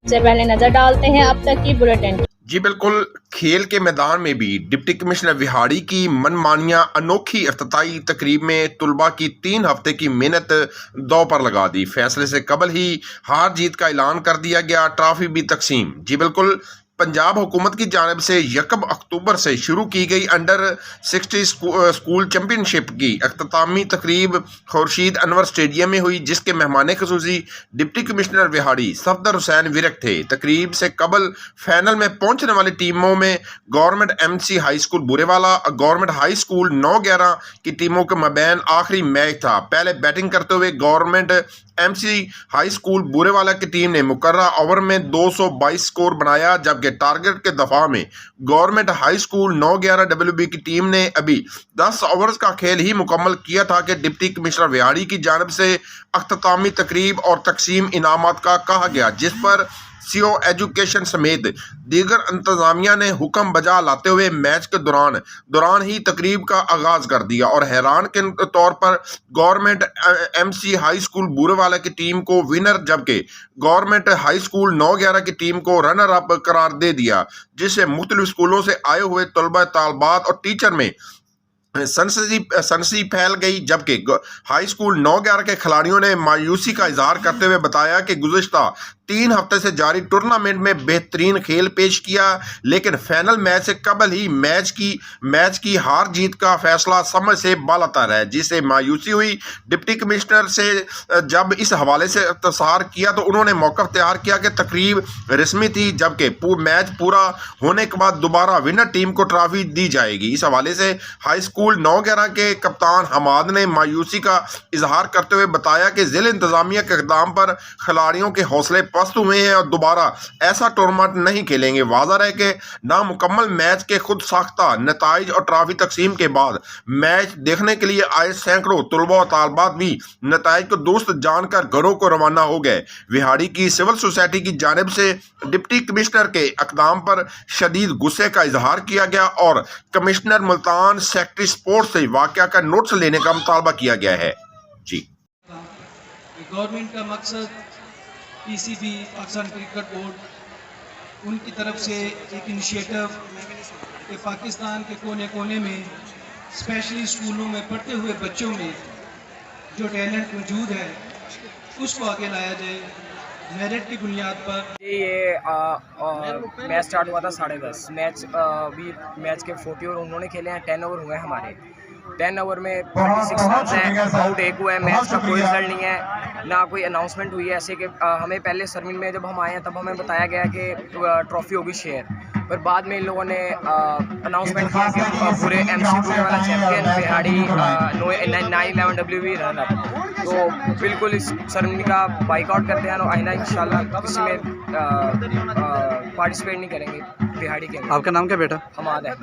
से पहले नजर डालते हैं अब तक की बुलेटिन। जी बिल्कुल, खेल के मैदान में भी डिप्टी कमिश्नर विहाड़ी की मनमानियां अनोखी इफ्तिताई तकरीब में तुलबा की 3 हफ्ते की मेहनत दांव पर लगा दी। फैसले से कबल ही हार जीत का ऐलान कर दिया गया, ट्रॉफी भी तकसीम। जी बिल्कुल, पंजाब हुकूमत की जानिब से 1 अक्टूबर से शुरू की गई अंडर 60 स्कूल चैम्पियनशिप की अख्तामी तकरीब खुर्शीद अनवर स्टेडियम में हुई, जिसके मेहमान खसूसी डिप्टी कमिश्नर विहाड़ी सफदर हुसैन विरक थे। तकरीब से कबल फाइनल में पहुंचने वाली टीमों में government MC high school Burewala और गवर्नमेंट हाई स्कूल 9-11 की टीमों के मबैन आखिरी मैच था। पहले बैटिंग करते हुए government MC high school Burewala की टीम ने मुकर्रा ओवर में 222 स्कोर बनाया, जबकि टारगेट के दफा में गवर्नमेंट हाई स्कूल 9-11 WB की टीम ने अभी 10 ओवर्स का खेल ही मुकम्मल किया था कि डिप्टी कमिश्नर विहाड़ी की जानिब से अख्तामी तकरीब और तकसीम इनामात का कहा गया, जिस पर CO एजुकेशन समेत दीगर इंतजामिया ने हुक्म बजा लाते हुए मैच के दौरान ही तकरीब का आगाज कर दिया और हैरान के तौर पर government MC high school Burewala की टीम को विनर, जबकि गवर्नमेंट हाई स्कूल 9-11 की टीम को रनर अप करार दे दिया, जिससे मुख्तलिफ स्कूलों से आए हुए तलबा तालबात और टीचर में सनसनी फैल गई। जबकि हाई स्कूल 9-11 के खिलाड़ियों ने मायूसी का इजहार करते हुए बताया कि गुज़िश्ता 3 हफ्ते से जारी टूर्नामेंट में बेहतरीन खेल पेश किया, लेकिन फाइनल मैच से कबल ही मैच की हार जीत का फैसला समझ से बालातर है, जिससे मायूसी हुई। डिप्टी कमिश्नर से जब इस हवाले से इत्तसार किया तो उन्होंने मौक़िफ़ तैयार किया कि तकरीब रस्मी थी, जबकि मैच पूरा होने के बाद दोबारा विनर टीम को ट्रॉफी दी जाएगी। इस हवाले से हाई स्कूल 9-11 के कप्तान हमाद ने मायूसी का इजहार करते हुए बताया कि ज़िला इंतजामिया के इक़दाम पर खिलाड़ियों के हौसले पस्त हुए हैं और दोबारा ऐसा टूर्नामेंट नहीं खेलेंगे। वाज़ह है कि नामुकम्मल मैच के खुद साख्ता नताइज और ट्रॉफी तकसीम के बाद मैच देखने के लिए आए सैकड़ों तलबा और तालबात भी नताइज को दुरुस्त जानकर घरों को रवाना हो गए। विहाड़ी की सिविल सोसाइटी की जानिब से डिप्टी कमिश्नर के इक़दाम पर शदीद गुस्से का इजहार किया गया और कमिश्नर मुल्तान सेक्रेटरी स्पोर्ट्स से वाक़या का नोट्स लेने का मुतालबा किया गया है। जी, गवर्नमेंट का मकसद PCB पाकिस्तान क्रिकेट बोर्ड उनकी तरफ से एक इनिशिएटिव कि पाकिस्तान के कोने कोने में स्पेशली स्कूलों में पढ़ते हुए बच्चों में जो टैलेंट मौजूद है उसको आगे लाया जाए मेरिट की बुनियाद पर। ये मैच स्टार्ट हुआ था 10:30। मैच के 40 ओवर उन्होंने खेले हैं, 10 ओवर हुए हैं हमारे। 10 ओवर में 36 रन हैं, आउट 1 हुआ है। मैच का कोई रिजल्ट नहीं है, ना कोई अनाउंसमेंट हुई है। ऐसे कि हमें पहले सरमिन में जब हम आए हैं तब हमें बताया गया कि ट्रॉफी होगी शेयर, पर बाद में इन लोगों ने अनाउंसमेंट किया कि पूरे MC Burewala champion Vehari 9-11 WB run up. तो बिल्कुल इस सरमिन का बाइकआउट करते हैं और आइंदा इंशाल्लाह किसी में पार्टिसिपेट नहीं करेंगे विहाड़ी के। आपका नाम क्या बेटा? हमाद है।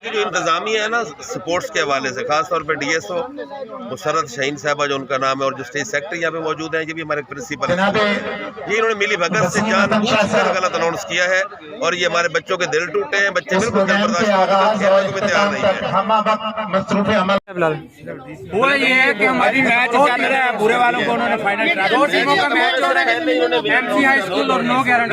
जो इंतजामिया है ना स्पोर्ट्स के हवाले से, खासतौर पर DSO मुसरत शाहीन साहबा जो उनका नाम है, और जो स्टेट सेक्रेटरी यहाँ पे मौजूद हैं, ये भी हमारे प्रिंसिपल हैं। ये इन्होंने मिली भगत से गलत अनाउंस किया है और ये हमारे बच्चों के दिल टूटे हैं। बच्चे बिल्कुल बर्दाश्त को तैयार नहीं है। हुआ ये है कि हमारी मैच चल रहा है, बुरे वालों को उन्होंने फाइनल करा, 2 टीमों का मैच हो रहा है। MC हाई स्कूल और 9-11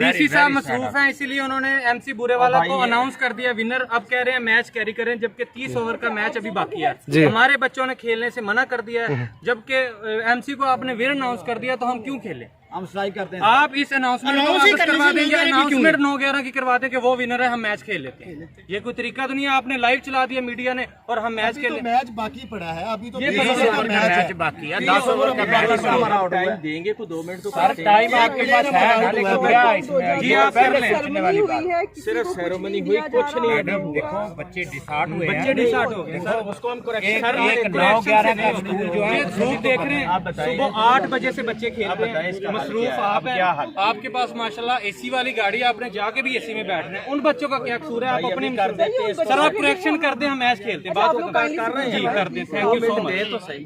DC साहब मसरूफ हैं, इसीलिए उन्होंने MC बुरेवाला को अनाउंस कर दिया विनर। अब कह रहे हैं मैच कैरी करें, जबकि 30 ओवर का मैच अभी बाकी है। हमारे बच्चों ने खेलने से मना कर दिया है, जबकि MC को आपने विनर अनाउंस कर दिया, तो हम क्यों खेलें? हम स्ट्राइक करते हैं। आप इस अनाउंसमेंट को वापस करवा देंगे, अनाउंसमेंट 9-11 की करवा दें कि वो विनर है, हम मैच खेल लेते हैं। ये कोई तरीका तो नहीं है। आपने लाइव चला दिया मीडिया ने और हम मैच खेल। मैच बाकी पड़ा है अभी तो, ये 10 ओवर का मैच बाकी है, 10 ओवर का मैच टाइम देंगे को 2 मिनट तो टाइम आपके पास है। जी आप कर लें, सिर्फ सेरेमनी हुई, कुछ नहीं है। देखो बच्चे डिसार्ट हुए हैं, बच्चे डिसार्ट हो गए सर, उसको हम करेक्शन एक 9-11 का स्कूल जो है धूप देख रहे हैं। सुबह 8 बजे से बच्चे खेल रहे हैं, मसरूफ आप हैं। आपके पास माशाल्लाह AC वाली गाड़ी, आपने जाके भी AC में बैठना है। उन बच्चों का क्या कसूर है? आप अपने सर आप करेक्शन कर दें, हम मैच खेलते हैं। बात कर रहे हैं जी, कर दें। थैंक यू सो मच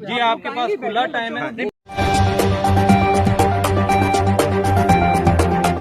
जी, आपके पास खुला टाइम है।